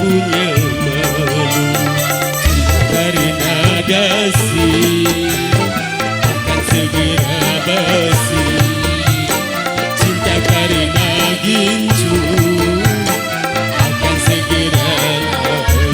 punya malu. Karena dasi akan segera basi. Cinta karena gincu akan segera lalu.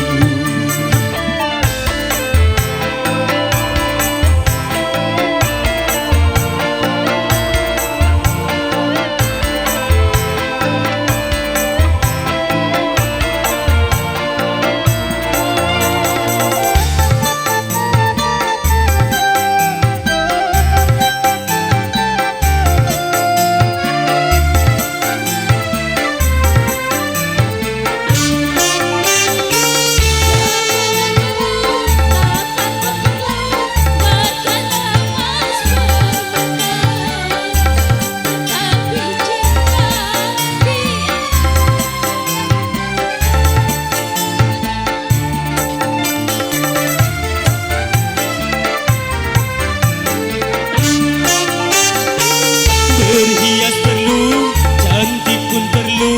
Berhias perlu, cantik pun perlu,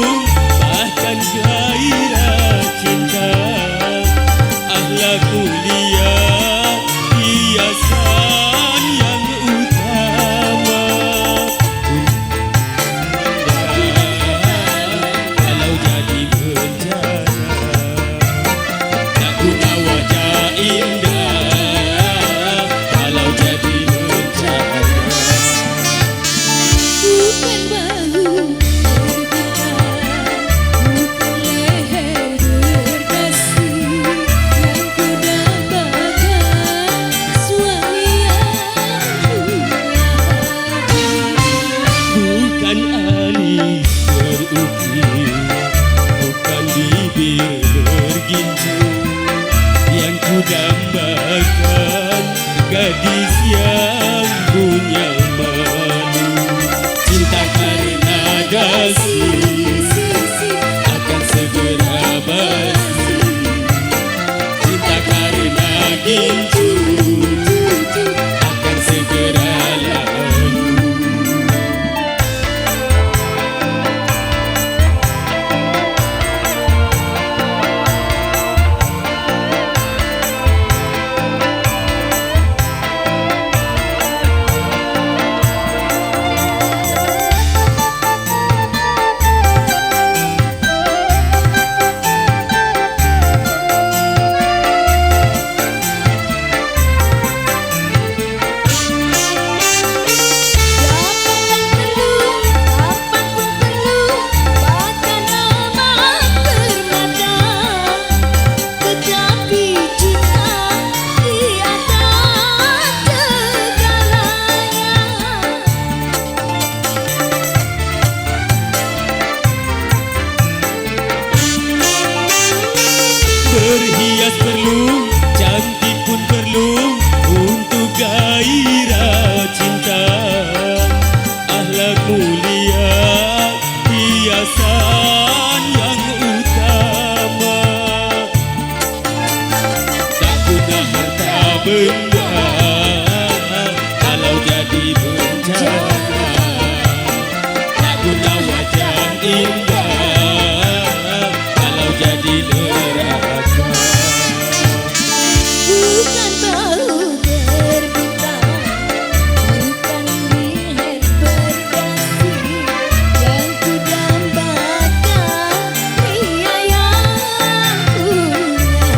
bahkan gairah cinta. Akhlak mulia, hiasan yang utama. Kalau jadi bencana, tak guna wajah indah. Kalau jadi bencana, bukan bahu bergetar, bukan leher berdasi, yang kudambakan suami yang bukan alis berukir, bukan bibir berginju, yang kudambakan gadis yang punya malu. Cinta karena dasi akan segera basi. Cinta karena gincu akan segera lalu. Berhias perlu, cantik pun perlu, untuk gairah cinta. Akhlak mulia, hiasan yang utama. Tak guna harta benda kalau jadi bencana. Tak guna wajah indah kalau jadi neraka. bukan bahu bergetar, bukan leher berdasi, yang kudambakan pria yang punya.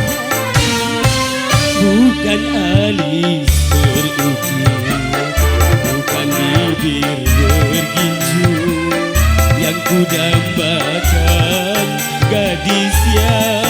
Bukan alis berukir, bukan bibir berginju, yang kudambakan gadis yang